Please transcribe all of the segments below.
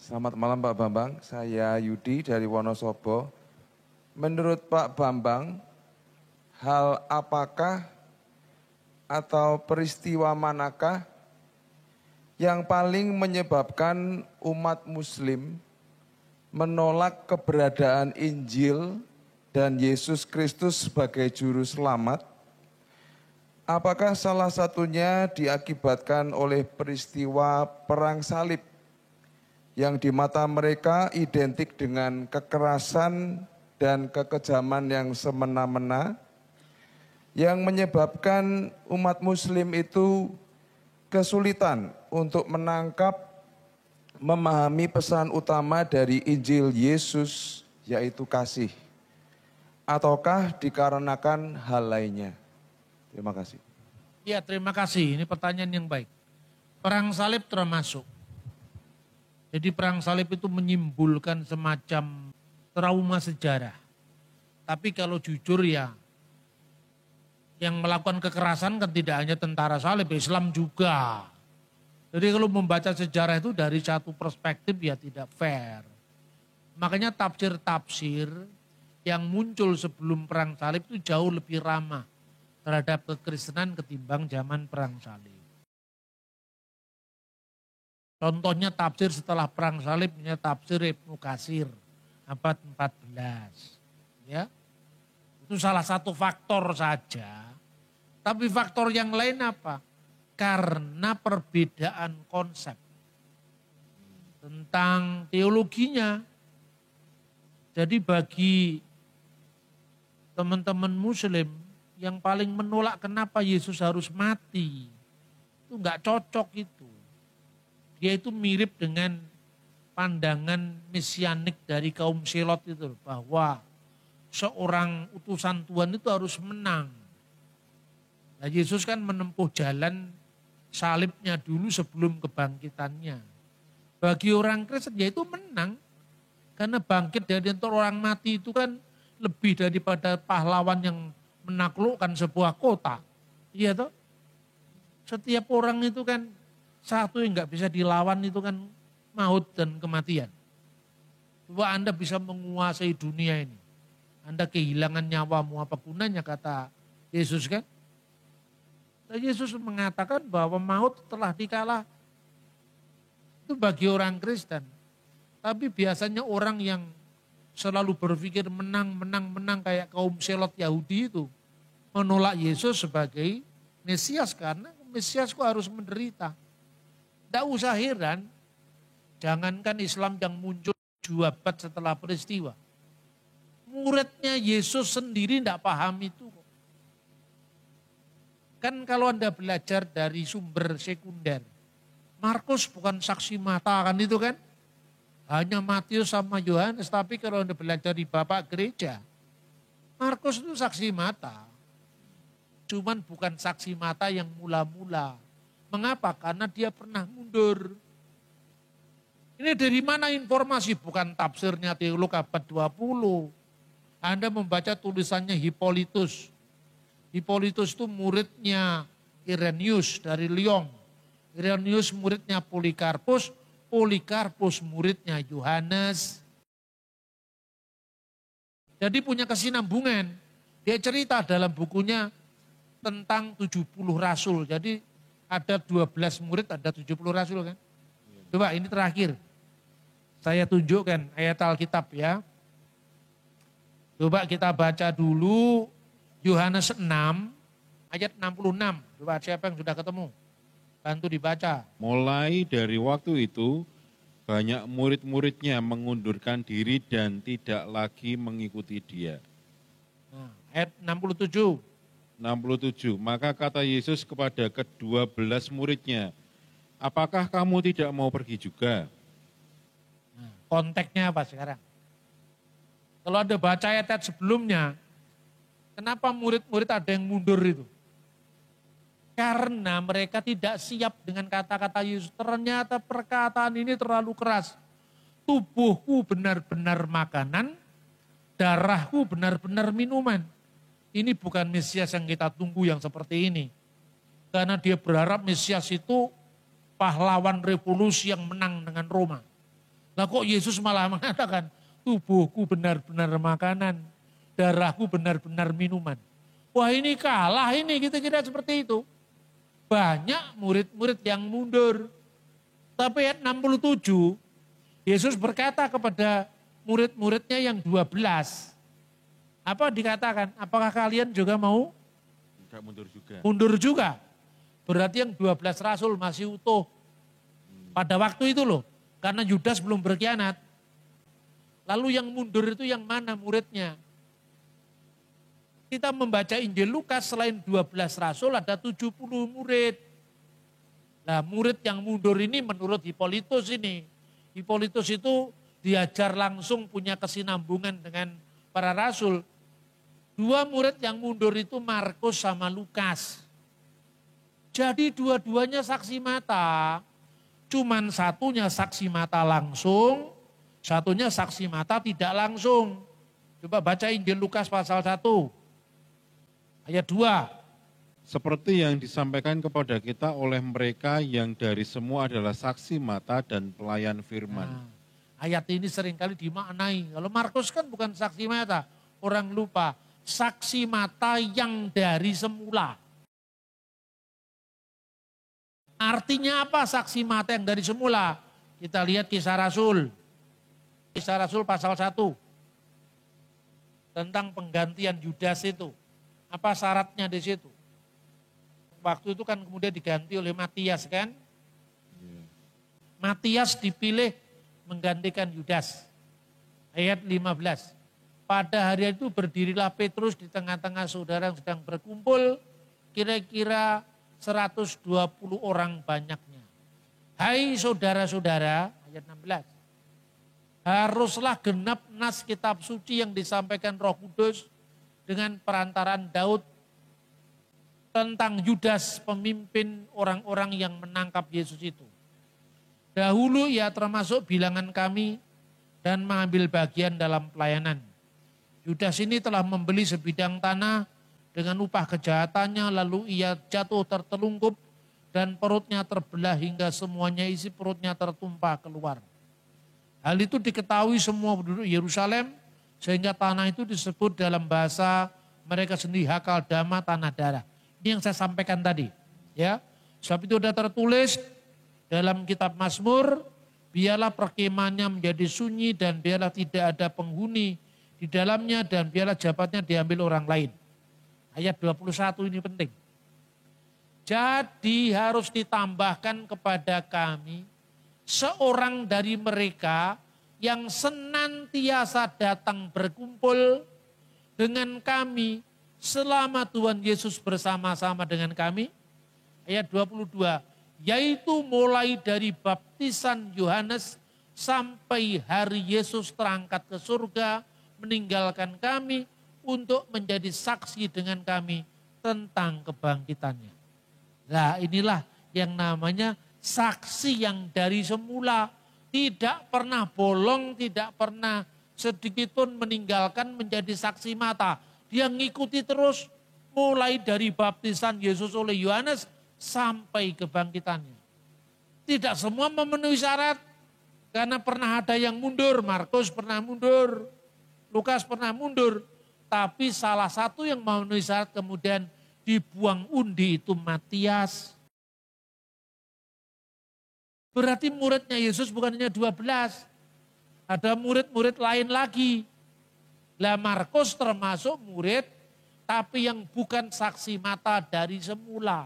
Selamat malam Pak Bambang, saya Yudi dari Wonosobo. Menurut Pak Bambang, hal apakah atau peristiwa manakah yang paling menyebabkan umat Muslim menolak keberadaan Injil dan Yesus Kristus sebagai juru selamat? Apakah salah satunya diakibatkan oleh peristiwa perang salib yang di mata mereka identik dengan kekerasan dan kekejaman yang semena-mena, yang menyebabkan umat Muslim itu kesulitan untuk menangkap, memahami pesan utama dari Injil Yesus, yaitu kasih, ataukah dikarenakan hal lainnya? Terima kasih. Ya, terima kasih. Ini pertanyaan yang baik. Perang salib termasuk. Jadi perang salib itu menyimpulkan semacam trauma sejarah. Tapi kalau jujur ya, yang melakukan kekerasan kan tidak hanya tentara salib, Islam juga. Jadi kalau membaca sejarah itu dari satu perspektif ya tidak fair. Makanya tafsir-tafsir yang muncul sebelum perang salib itu jauh lebih ramah terhadap kekristenan ketimbang zaman perang salib. Contohnya tafsir setelah perang salib, tafsir Ibnu Katsir abad 14. Ya. Itu salah satu faktor saja. Tapi faktor yang lain apa? Karena perbedaan konsep tentang teologinya. Jadi bagi teman-teman Muslim yang paling menolak kenapa Yesus harus mati, itu enggak cocok itu. Dia itu mirip dengan pandangan mesianik dari kaum Selot itu, bahwa seorang utusan Tuhan itu harus menang. Nah, Yesus kan menempuh jalan salibnya dulu sebelum kebangkitannya. Bagi orang Kristen ya itu menang, karena bangkit dari antara orang mati itu kan lebih daripada pahlawan yang menaklukkan sebuah kota. Iya toh? Setiap orang itu kan satu yang nggak bisa dilawan itu kan maut dan kematian. Coba Anda bisa menguasai dunia ini, Anda kehilangan nyawamu, apa gunanya, kata Yesus kan? Dan Yesus mengatakan bahwa maut telah dikalah. Itu bagi orang Kristen. Tapi biasanya orang yang selalu berpikir menang kayak kaum Selot Yahudi itu menolak Yesus sebagai Mesias, karena Mesias kok harus menderita. Tidak usah heran, jangankan Islam yang muncul 2 abad setelah peristiwa. Muridnya Yesus sendiri tidak paham itu. Kan kalau Anda belajar dari sumber sekunder, Markus bukan saksi mata kan itu kan. Hanya Matius sama Yohanes, tapi kalau Anda belajar di Bapak Gereja, Markus itu saksi mata. Cuman bukan saksi mata yang mula-mula. Mengapa? Karena dia pernah mundur. Ini dari mana informasi? Bukan tafsirnya teolog abad 20. Anda membaca tulisannya Hippolytus. Hippolytus itu muridnya Irenaeus dari Lyon. Irenaeus muridnya Polikarpus. Polikarpus muridnya Yohanes. Jadi punya kesinambungan. Dia cerita dalam bukunya tentang 70 rasul. Jadi ada 12 murid, ada 70 rasul kan. Coba ini terakhir. Saya tunjukkan ayat Alkitab ya. Coba kita baca dulu Yohanes 6 ayat 66. Coba siapa yang sudah ketemu? Bantu dibaca. Mulai dari waktu itu, banyak murid-muridnya mengundurkan diri dan tidak lagi mengikuti dia. Nah, ayat 67. 67, maka kata Yesus kepada ke-12 muridnya, apakah kamu tidak mau pergi juga? Nah, konteksnya apa sekarang? Kalau Anda baca ayat sebelumnya, kenapa murid-murid ada yang mundur itu? Karena mereka tidak siap dengan kata-kata Yesus. Ternyata perkataan ini terlalu keras. Tubuhku benar-benar makanan, darahku benar-benar minuman. Ini bukan Mesias yang kita tunggu yang seperti ini. Karena dia berharap Mesias itu pahlawan revolusi yang menang dengan Roma. Nah kok Yesus malah mengatakan, tubuhku benar-benar makanan, darahku benar-benar minuman. Wah ini kalah ini, kita kira seperti itu. Banyak murid-murid yang mundur. Tapi ayat 67, Yesus berkata kepada murid-muridnya yang 12. Apa dikatakan? Apakah kalian juga mau? Enggak mundur juga. Mundur juga. Berarti yang 12 rasul masih utuh. Pada waktu itu loh. Karena Yudas belum berkhianat. Lalu yang mundur itu yang mana muridnya? Kita membaca Injil Lukas selain 12 rasul ada 70 murid. Nah murid yang mundur ini menurut Hippolytus ini. Hippolytus itu diajar langsung punya kesinambungan dengan para rasul. Dua murid yang mundur itu Markus sama Lukas. Jadi dua-duanya saksi mata. Cuman satunya saksi mata langsung, satunya saksi mata tidak langsung. Coba baca Injil Lukas pasal 1. Ayat 2. Seperti yang disampaikan kepada kita oleh mereka yang dari semua adalah saksi mata dan pelayan firman. Nah, ayat ini seringkali dimaknai. Kalau Markus kan bukan saksi mata. Orang lupa. Saksi mata yang dari semula. Artinya apa saksi mata yang dari semula? Kita lihat Kisah Rasul. Kisah Rasul pasal 1. Tentang penggantian Yudas itu. Apa syaratnya di situ? Waktu itu kan kemudian diganti oleh Matias kan? Matias dipilih menggantikan Yudas. Ayat 15. Pada hari itu berdirilah Petrus di tengah-tengah saudara yang sedang berkumpul. Kira-kira 120 orang banyaknya. Hai saudara-saudara, ayat 16. Haruslah genap nas kitab suci yang disampaikan Roh Kudus dengan perantaraan Daud tentang Yudas pemimpin orang-orang yang menangkap Yesus itu. Dahulu ia termasuk bilangan kami dan mengambil bagian dalam pelayanan. Yudas ini telah membeli sebidang tanah dengan upah kejahatannya, lalu ia jatuh tertelungkup dan perutnya terbelah hingga semuanya isi perutnya tertumpah keluar. Hal itu diketahui semua penduduk Yerusalem sehingga tanah itu disebut dalam bahasa mereka sendiri Hakaldama, tanah darah. Ini yang saya sampaikan tadi. Ya, sebab itu sudah tertulis dalam kitab Mazmur, biarlah perkemahannya menjadi sunyi dan biarlah tidak ada penghuni di dalamnya dan biarlah jabatnya diambil orang lain. Ayat 21 ini penting. Jadi harus ditambahkan kepada kami seorang dari mereka yang senantiasa datang berkumpul dengan kami selama Tuhan Yesus bersama-sama dengan kami. Ayat 22, yaitu mulai dari baptisan Yohanes sampai hari Yesus terangkat ke surga meninggalkan kami untuk menjadi saksi dengan kami tentang kebangkitannya. Nah inilah yang namanya saksi yang dari semula. Tidak pernah bolong, tidak pernah sedikit pun meninggalkan menjadi saksi mata. Dia ngikuti terus mulai dari baptisan Yesus oleh Yohanes sampai kebangkitannya. Tidak semua memenuhi syarat. Karena pernah ada yang mundur, Markus pernah mundur, Lukas pernah mundur. Tapi salah satu yang memenuhi syarat kemudian dibuang undi itu Matias. Berarti muridnya Yesus bukan hanya 12. Ada murid-murid lain lagi. Lah Markus termasuk murid tapi yang bukan saksi mata dari semula.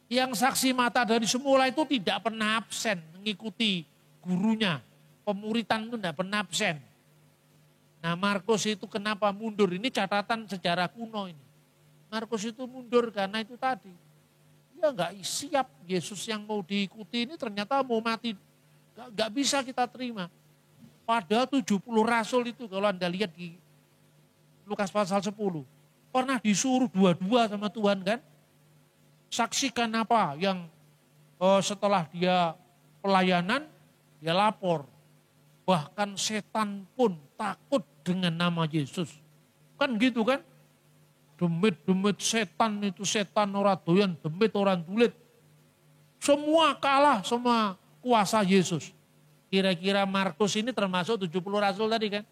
Yang saksi mata dari semula itu tidak pernah absen mengikuti gurunya. Pemuritan itu tidak pernah absen. Nah Markus itu kenapa mundur? Ini catatan sejarah kuno ini. Markus itu mundur karena itu tadi. Dia nggak siap Yesus yang mau diikuti ini ternyata mau mati. Nggak bisa kita terima. Padahal 70 rasul itu kalau Anda lihat di Lukas pasal 10. Pernah disuruh dua-dua sama Tuhan kan. Saksikan apa yang setelah dia pelayanan dia lapor. Bahkan setan pun takut dengan nama Yesus. Kan gitu kan? Demit-demit setan itu setan orang doyan, demit orang tulit. Semua kalah, semua kuasa Yesus. Kira-kira Markus ini termasuk 70 rasul tadi kan.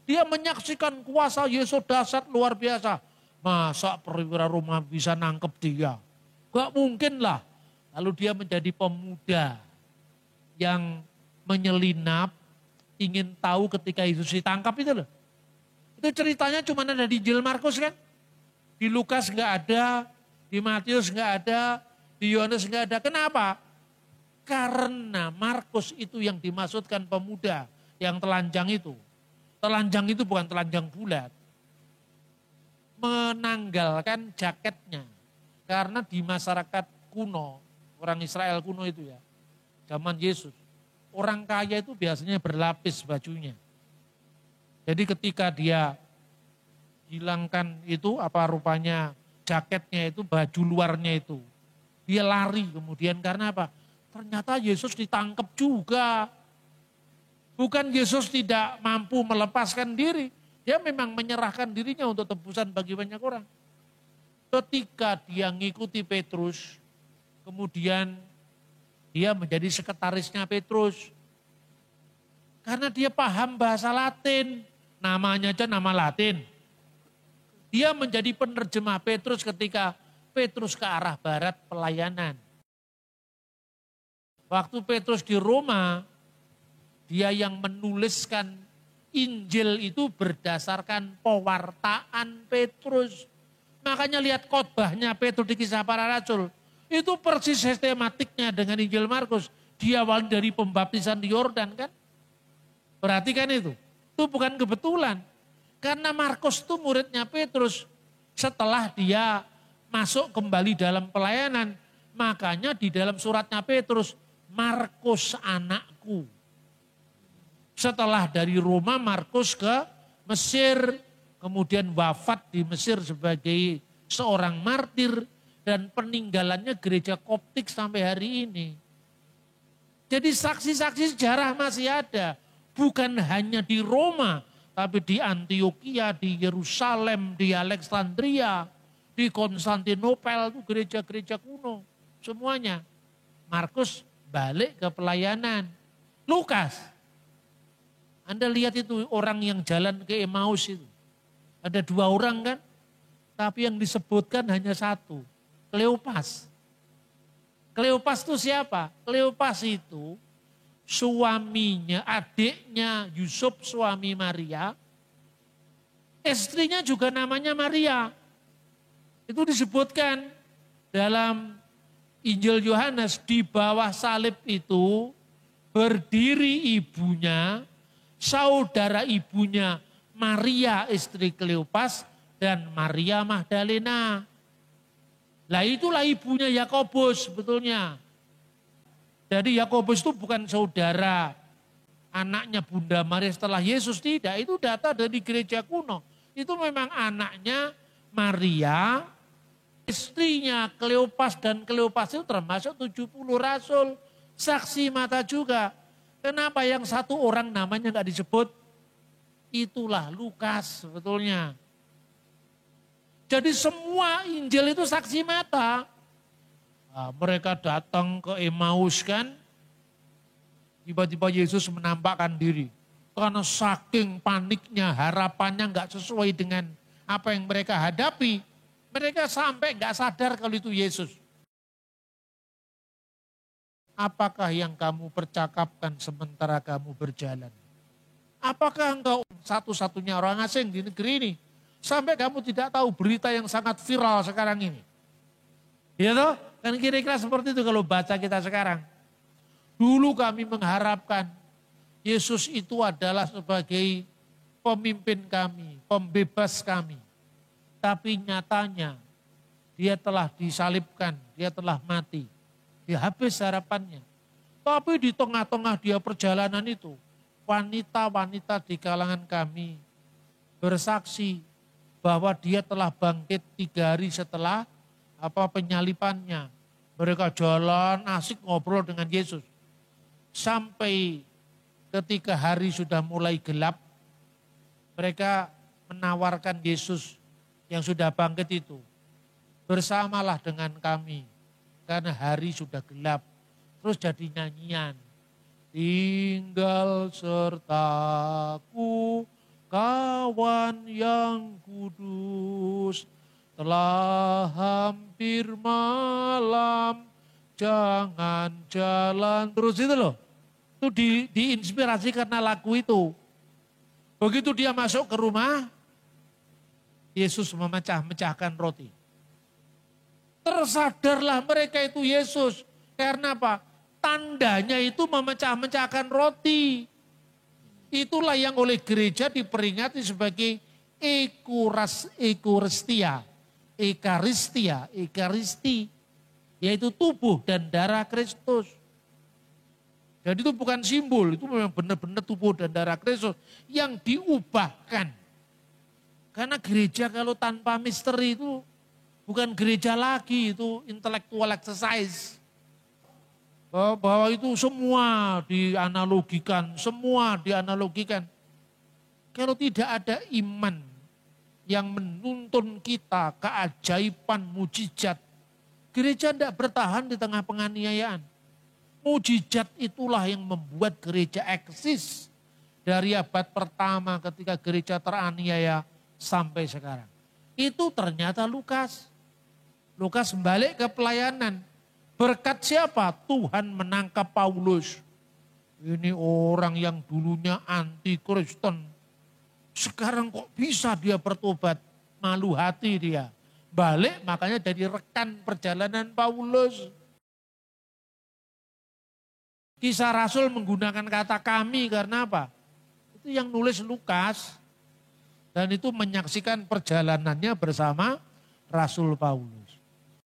Dia menyaksikan kuasa Yesus dahsyat luar biasa. Masa perwira Roma bisa nangkep dia? Gak mungkin lah. Lalu dia menjadi pemuda yang menyelinap, ingin tahu ketika Yesus ditangkap itu loh. Itu ceritanya cuma ada di Injil Markus kan. Di Lukas gak ada, di Matius gak ada, di Yohanes gak ada. Kenapa? Karena Markus itu yang dimaksudkan pemuda yang telanjang itu. Telanjang itu bukan telanjang bulat. Menanggalkan jaketnya. Karena di masyarakat kuno, orang Israel kuno itu ya, zaman Yesus, orang kaya itu biasanya berlapis bajunya. Jadi ketika dia hilangkan itu apa rupanya jaketnya itu, baju luarnya itu, dia lari kemudian karena apa? Ternyata Yesus ditangkap juga. Bukan Yesus tidak mampu melepaskan diri. Dia memang menyerahkan dirinya untuk tebusan bagi banyak orang. Ketika dia ngikuti Petrus, kemudian dia menjadi sekretarisnya Petrus. Karena dia paham bahasa Latin, namanya aja nama Latin. Dia menjadi penerjemah Petrus ketika Petrus ke arah barat pelayanan. Waktu Petrus di Roma, dia yang menuliskan Injil itu berdasarkan pewartaan Petrus. Makanya lihat khotbahnya Petrus di Kisah Para Rasul. Itu persis sistematiknya dengan Injil Markus. Diawali dari pembaptisan di Yordan kan. Perhatikan itu. Itu bukan kebetulan. Karena Markus itu muridnya Petrus. Setelah dia masuk kembali dalam pelayanan. Makanya di dalam suratnya Petrus, Markus anakku. Setelah dari Roma, Markus ke Mesir, kemudian wafat di Mesir sebagai seorang martir, dan peninggalannya gereja Koptik sampai hari ini. Jadi saksi-saksi sejarah masih ada, bukan hanya di Roma, tapi di Antioquia, di Yerusalem, di Alexandria, di Konstantinopel, itu gereja-gereja kuno, semuanya. Markus balik ke pelayanan. Lukas, Anda lihat itu orang yang jalan ke Emmaus itu. Ada 2 orang kan, tapi yang disebutkan hanya 1, Kleopas. Kleopas itu siapa? Kleopas itu suaminya, adiknya Yusuf suami Maria. Istrinya juga namanya Maria. Itu disebutkan dalam Injil Yohanes, di bawah salib itu berdiri ibunya, saudara ibunya Maria istri Kleopas dan Maria Magdalena. Lah itulah ibunya Yakobus sebetulnya. Jadi Yakobus itu bukan saudara anaknya Bunda Maria setelah Yesus, tidak. Itu data dari gereja kuno. Itu memang anaknya Maria, istrinya Kleopas, dan Kleopas itu termasuk 70 rasul. Saksi mata juga. Kenapa yang 1 orang namanya enggak disebut? Itulah Lukas sebetulnya. Jadi semua Injil itu saksi mata. Nah, mereka datang ke Emmaus kan. Tiba-tiba Yesus menampakkan diri. Karena saking paniknya, harapannya enggak sesuai dengan apa yang mereka hadapi. Mereka sampai enggak sadar kalau itu Yesus. Apakah yang kamu percakapkan sementara kamu berjalan? Apakah engkau satu-satunya orang asing di negeri ini? Sampai kamu tidak tahu berita yang sangat viral sekarang ini. Ya toh? Kan kira-kira seperti itu kalau baca kita sekarang. Dulu kami mengharapkan Yesus itu adalah sebagai pemimpin kami, pembebas kami. Tapi nyatanya dia telah disalibkan, dia telah mati. Dia habis harapannya. Tapi di tengah-tengah dia perjalanan itu, wanita-wanita di kalangan kami bersaksi bahwa dia telah bangkit 3 hari setelah penyalipannya. Mereka jalan asik ngobrol dengan Yesus. Sampai ketika hari sudah mulai gelap, mereka menawarkan Yesus yang sudah bangkit itu, bersamalah dengan kami karena hari sudah gelap. Terus jadi nyanyian, tinggal sertaku, kawan yang kudus. Telah hampir malam, jangan jalan terus, itu loh. Itu diinspirasi karena lagu itu. Begitu dia masuk ke rumah, Yesus memecah-mecahkan roti. Tersadarlah mereka itu Yesus. Karena apa? Tandanya itu memecah-mecahkan roti. Itulah yang oleh gereja diperingati sebagai Ekaristi, yaitu tubuh dan darah Kristus. Jadi itu bukan simbol, itu memang benar-benar tubuh dan darah Kristus yang diubahkan. Karena gereja kalau tanpa misteri itu bukan gereja lagi, itu intellectual exercise. Bahwa itu semua dianalogikan. Kalau tidak ada iman yang menuntun kita keajaiban mujizat, gereja tidak bertahan di tengah penganiayaan. Mujizat itulah yang membuat gereja eksis dari abad pertama ketika gereja teraniaya sampai sekarang. Itu ternyata Lukas. Lukas balik ke pelayanan. Berkat siapa? Tuhan menangkap Paulus. Ini orang yang dulunya anti Kristen. Sekarang kok bisa dia bertobat? Malu hati dia. Balik makanya jadi rekan perjalanan Paulus. Kisah Rasul menggunakan kata kami karena apa? Itu yang nulis Lukas. Dan itu menyaksikan perjalanannya bersama Rasul Paulus.